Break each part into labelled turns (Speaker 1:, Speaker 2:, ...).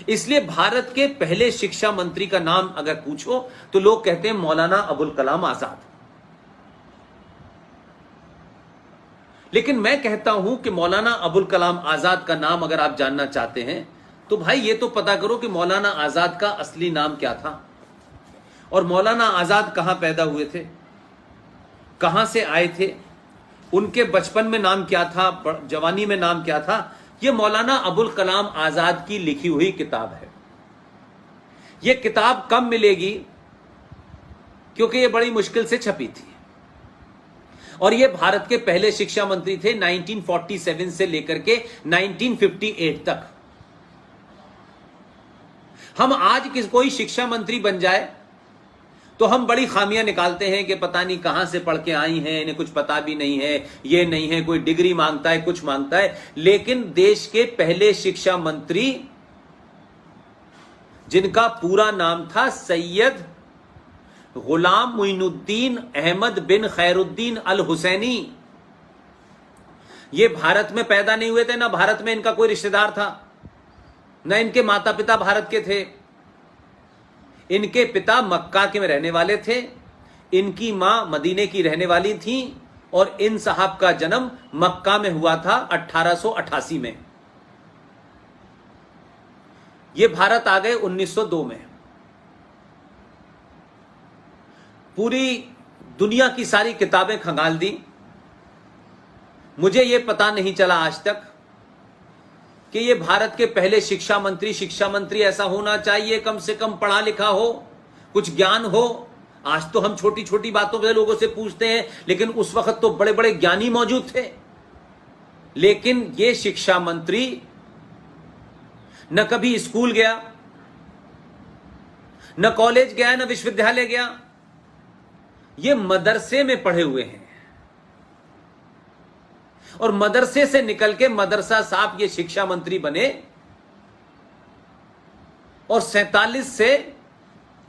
Speaker 1: इसलिए भारत के पहले शिक्षा मंत्री का नाम अगर पूछो तो लोग कहते हैं मौलाना अबुल कलाम आजाद। लेकिन मैं कहता हूं कि मौलाना अबुल कलाम आजाद का नाम अगर आप जानना चाहते हैं तो भाई ये तो पता करो कि मौलाना आजाद का असली नाम क्या था और मौलाना आजाद कहां पैदा हुए थे, कहां से आए थे, उनके बचपन में नाम क्या था, जवानी में नाम क्या था। यह मौलाना अबुल कलाम आजाद की लिखी हुई किताब है। यह किताब कब मिलेगी, क्योंकि यह बड़ी मुश्किल से छपी थी और यह भारत के पहले शिक्षा मंत्री थे 1947 से लेकर के 1958 तक। हम आज कोई शिक्षा मंत्री बन जाए तो हम बड़ी खामियां निकालते हैं कि पता नहीं कहां से पढ़ के आई हैं, इन्हें कुछ पता भी नहीं है, ये नहीं है, कोई डिग्री मांगता है, कुछ मांगता है। लेकिन देश के पहले शिक्षा मंत्री जिनका पूरा नाम था सैयद गुलाम मुइनुद्दीन अहमद बिन खैरुद्दीन अल हुसैनी, ये भारत में पैदा नहीं हुए थे, ना भारत में इनका कोई रिश्तेदार था, ना इनके माता पिता भारत के थे। इनके पिता मक्का के में रहने वाले थे, इनकी मां मदीने की रहने वाली थी और इन साहब का जन्म मक्का में हुआ था 1888 में। ये भारत आ गए 1902 में। पूरी दुनिया की सारी किताबें खंगाल दी, मुझे यह पता नहीं चला आज तक कि ये भारत के पहले शिक्षा मंत्री ऐसा होना चाहिए, कम से कम पढ़ा लिखा हो, कुछ ज्ञान हो। आज तो हम छोटी छोटी बातों पे लोगों से पूछते हैं, लेकिन उस वक्त तो बड़े बड़े ज्ञानी मौजूद थे। लेकिन ये शिक्षा मंत्री न कभी स्कूल गया, न कॉलेज गया, न विश्वविद्यालय गया, ये मदरसे में पढ़े हुए हैं और मदरसे से निकल के मदरसा साहब ये शिक्षा मंत्री बने और 47 से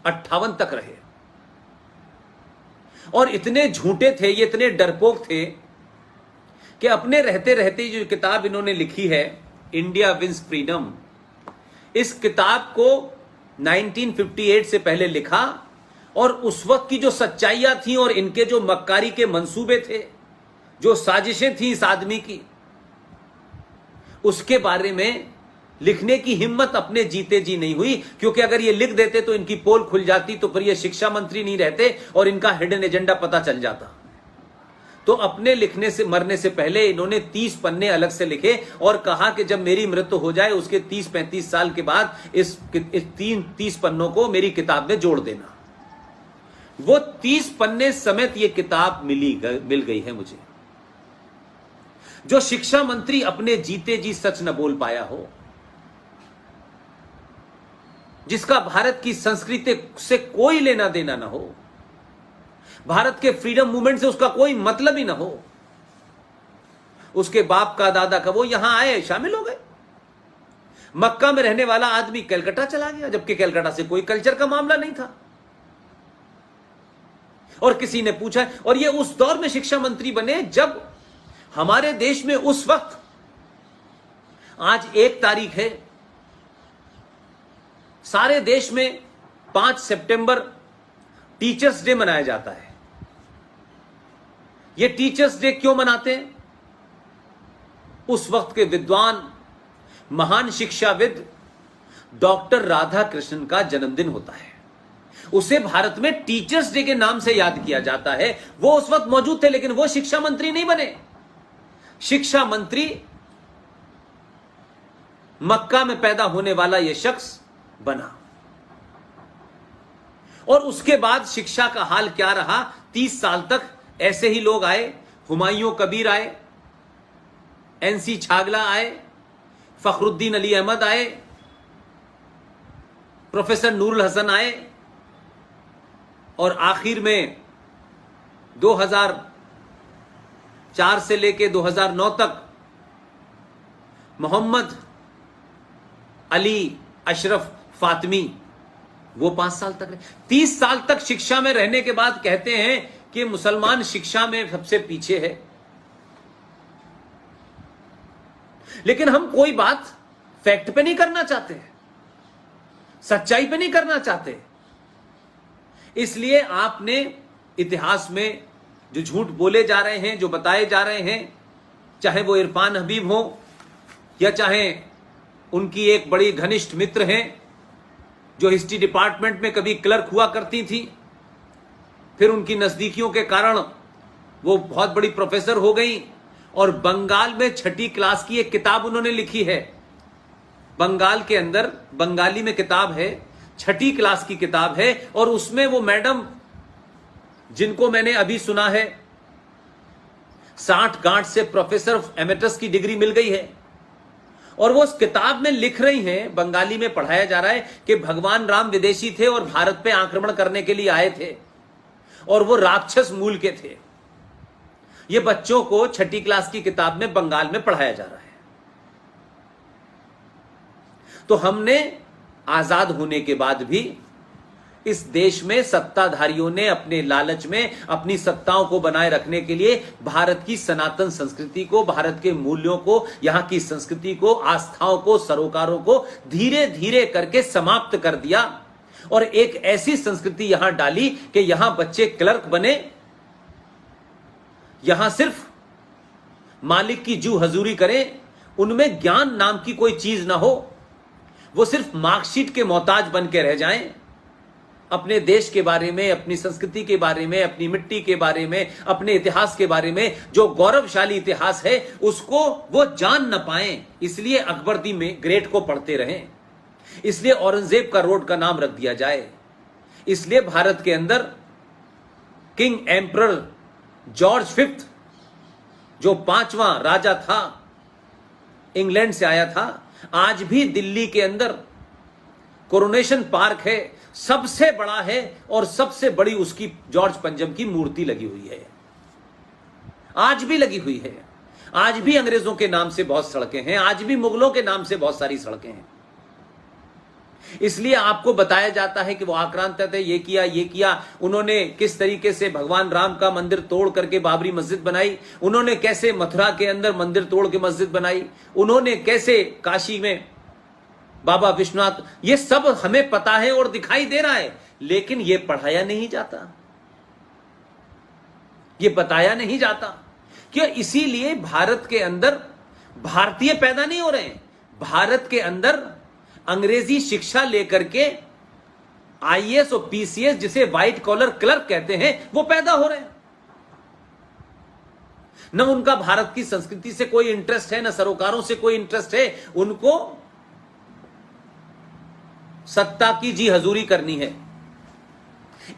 Speaker 1: 58 तक रहे। और इतने झूठे थे ये, इतने डरपोक थे कि अपने रहते रहते जो किताब इन्होंने लिखी है इंडिया विंस फ्रीडम, इस किताब को 1958 से पहले लिखा और उस वक्त की जो सच्चाइयां थी और इनके जो मक्कारी के मंसूबे थे, जो साजिशें थी इस आदमी की, उसके बारे में लिखने की हिम्मत अपने जीते जी नहीं हुई। क्योंकि अगर ये लिख देते तो इनकी पोल खुल जाती, तो फिर ये शिक्षा मंत्री नहीं रहते और इनका हिडन एजेंडा पता चल जाता। तो अपने लिखने से मरने से पहले इन्होंने 30 पन्ने अलग से लिखे और कहा कि जब मेरी मृत्यु हो जाए उसके 30-35 साल के बाद इस 30 पन्नों को मेरी किताब में जोड़ देना। वो 30 पन्ने समेत ये किताब मिल गई है मुझे। जो शिक्षा मंत्री अपने जीते जी सच न बोल पाया हो, जिसका भारत की संस्कृति से कोई लेना देना ना हो, भारत के फ्रीडम मूवमेंट से उसका कोई मतलब ही ना हो, उसके बाप का दादा का, वो यहां आए शामिल हो गए। मक्का में रहने वाला आदमी कलकत्ता चला गया, जबकि कलकत्ता से कोई कल्चर का मामला नहीं था। और किसी ने पूछा, और ये उस दौर में शिक्षा मंत्री बने जब हमारे देश में उस वक्त, आज 1 तारीख है, सारे देश में 5 सितंबर टीचर्स डे मनाया जाता है। ये टीचर्स डे क्यों मनाते हैं? उस वक्त के विद्वान महान शिक्षाविद डॉक्टर राधा कृष्णन का जन्मदिन होता है। उसे भारत में टीचर्स डे के नाम से याद किया जाता है। वो उस वक्त मौजूद थे, लेकिन वो शिक्षा मंत्री नहीं बने। शिक्षा मंत्री मक्का में पैदा होने वाला यह शख्स बना। और उसके बाद शिक्षा का हाल क्या रहा? 30 साल तक ऐसे ही लोग आए। हुमायूं कबीर आए, एनसी छागला आए, फखरुद्दीन अली अहमद आए, प्रोफेसर नूरुल हसन आए और आखिर में 2004 से लेके 2009 तक मोहम्मद अली अशरफ फातिमी, वो 5 साल तक रहे। 30 साल तक शिक्षा में रहने के बाद कहते हैं कि मुसलमान शिक्षा में सबसे पीछे है। लेकिन हम कोई बात फैक्ट पे नहीं करना चाहते हैं, सच्चाई पे नहीं करना चाहते। इसलिए आपने इतिहास में जो झूठ बोले जा रहे हैं, जो बताए जा रहे हैं, चाहे वो इरफान हबीब हो या चाहे उनकी एक बड़ी घनिष्ठ मित्र हैं जो हिस्ट्री डिपार्टमेंट में कभी क्लर्क हुआ करती थी, फिर उनकी नजदीकियों के कारण वो बहुत बड़ी प्रोफेसर हो गई और बंगाल में 6ठी क्लास की एक किताब उन्होंने लिखी है। बंगाल के अंदर बंगाली में किताब है, 6ठी क्लास की किताब है, और उसमें वो मैडम जिनको मैंने अभी सुना है 60 गांठ से प्रोफेसर ऑफ एमेटस की डिग्री मिल गई है, और वो उस किताब में लिख रही हैं, बंगाली में पढ़ाया जा रहा है कि भगवान राम विदेशी थे और भारत पे आक्रमण करने के लिए आए थे और वो राक्षस मूल के थे। ये बच्चों को 6ठी क्लास की किताब में बंगाल में पढ़ाया जा रहा है। तो हमने आजाद होने के बाद भी इस देश में सत्ताधारियों ने अपने लालच में अपनी सत्ताओं को बनाए रखने के लिए भारत की सनातन संस्कृति को, भारत के मूल्यों को, यहां की संस्कृति को, आस्थाओं को, सरोकारों को धीरे धीरे करके समाप्त कर दिया और एक ऐसी संस्कृति यहां डाली कि यहां बच्चे क्लर्क बने, यहां सिर्फ मालिक की जू हजूरी करें, उनमें ज्ञान नाम की कोई चीज ना हो, वो सिर्फ मार्कशीट के मोहताज बन के रह जाएं। अपने देश के बारे में, अपनी संस्कृति के बारे में, अपनी मिट्टी के बारे में, अपने इतिहास के बारे में, जो गौरवशाली इतिहास है उसको वो जान न पाएं। इसलिए अकबर दी में ग्रेट को पढ़ते रहें, इसलिए औरंगजेब का रोड का नाम रख दिया जाए, इसलिए भारत के अंदर किंग एम्परर जॉर्ज 5 जो 5वां राजा था, इंग्लैंड से आया था, आज भी दिल्ली के अंदर कोरोनेशन पार्क है, सबसे बड़ा है और सबसे बड़ी उसकी जॉर्ज पंजम की मूर्ति लगी हुई है, आज भी लगी हुई है। आज भी अंग्रेजों के नाम से बहुत सड़कें हैं, आज भी मुगलों के नाम से बहुत सारी सड़कें हैं। इसलिए आपको बताया जाता है कि वो आक्रांत थे, ये किया, उन्होंने किस तरीके से भगवान राम का मंदिर तोड़ करके बाबरी मस्जिद बनाई, उन्होंने कैसे मथुरा के अंदर मंदिर तोड़ के मस्जिद बनाई, उन्होंने कैसे काशी में बाबा विश्वनाथ, ये सब हमें पता है और दिखाई दे रहा है, लेकिन ये पढ़ाया नहीं जाता, ये बताया नहीं जाता। क्यों? इसीलिए भारत के अंदर भारतीय पैदा नहीं हो रहे हैं, भारत के अंदर अंग्रेजी शिक्षा लेकर के आईएएस और पीसीएस, जिसे व्हाइट कॉलर क्लर्क कहते हैं, वो पैदा हो रहे हैं। न उनका भारत की संस्कृति से कोई इंटरेस्ट है, न सरोकारों से कोई इंटरेस्ट है, उनको सत्ता की जी हजूरी करनी है।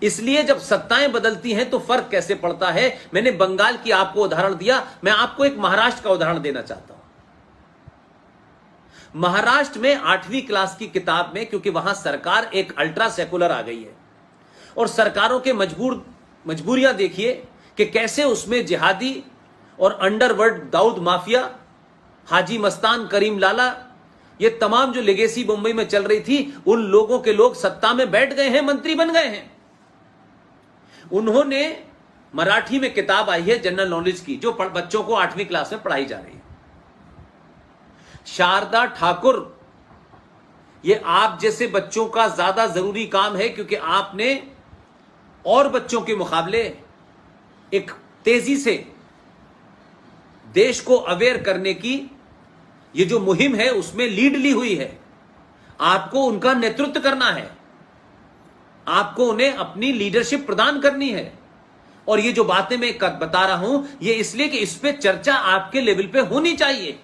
Speaker 1: इसलिए जब सत्ताएं बदलती हैं तो फर्क कैसे पड़ता है। मैंने बंगाल की आपको उदाहरण दिया, मैं आपको एक महाराष्ट्र का उदाहरण देना चाहता हूं। महाराष्ट्र में 8वीं क्लास की किताब में, क्योंकि वहां सरकार एक अल्ट्रा सेकुलर आ गई है और सरकारों के मजबूरियां देखिए कि कैसे उसमें जिहादी और अंडरवर्ल्ड दाऊद माफिया, हाजी मस्तान, करीम लाला, ये तमाम जो लेगेसी मुंबई में चल रही थी, उन लोगों के लोग सत्ता में बैठ गए हैं, मंत्री बन गए हैं। उन्होंने मराठी में किताब आई है जनरल नॉलेज की, जो बच्चों को 8वीं क्लास में पढ़ाई जा रही है। शारदा ठाकुर, ये आप जैसे बच्चों का ज्यादा जरूरी काम है, क्योंकि आपने और बच्चों के मुकाबले एक तेजी से देश को अवेयर करने की ये जो मुहिम है उसमें लीड ली हुई है। आपको उनका नेतृत्व करना है, आपको उन्हें अपनी लीडरशिप प्रदान करनी है। और ये जो बातें मैं बता रहा हूं, ये इसलिए कि इस पे चर्चा आपके लेवल पे होनी चाहिए।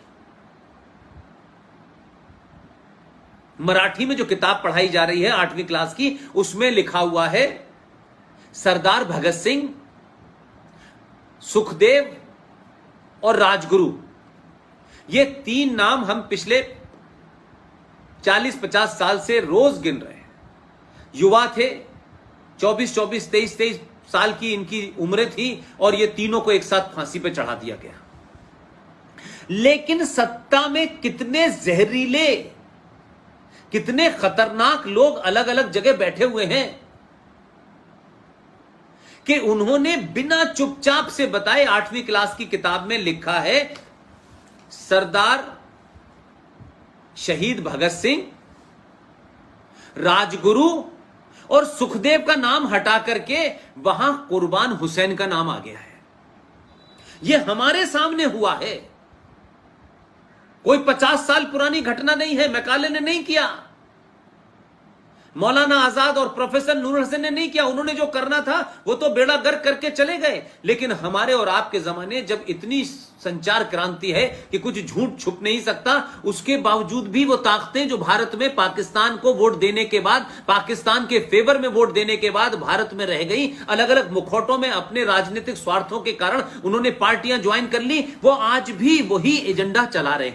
Speaker 1: मराठी में जो किताब पढ़ाई जा रही है 8वीं क्लास की, उसमें लिखा हुआ है सरदार भगत सिंह, सुखदेव और राजगुरु, ये 3 नाम हम पिछले 40-50 साल से रोज गिन रहे हैं। युवा थे, 24-24, 23-23 साल की इनकी उम्रें थी, और ये तीनों को एक साथ फांसी पे चढ़ा दिया गया। लेकिन सत्ता में कितने जहरीले, कितने खतरनाक लोग अलग अलग जगह बैठे हुए हैं कि उन्होंने बिना चुपचाप से बताए 8वीं क्लास की किताब में लिखा है सरदार शहीद भगत सिंह, राजगुरु और सुखदेव का नाम हटा करके वहां कुर्बान हुसैन का नाम आ गया है। यह हमारे सामने हुआ है, कोई 50 साल पुरानी घटना नहीं है। मैकाले ने नहीं किया, मौलाना आजाद और प्रोफेसर नूर हसन ने नहीं किया। उन्होंने जो करना था वो तो बेड़ा गर्क करके चले गए। लेकिन हमारे और आपके जमाने जब इतनी संचार क्रांति है कि कुछ झूठ छुप नहीं सकता, उसके बावजूद भी वो ताकतें जो भारत में पाकिस्तान को वोट देने के बाद, पाकिस्तान के फेवर में वोट देने के बाद भारत में रह गई, अलग अलग मुखौटों में अपने राजनीतिक स्वार्थों के कारण उन्होंने पार्टियां ज्वाइन कर ली, वो आज भी वही एजेंडा चला रहे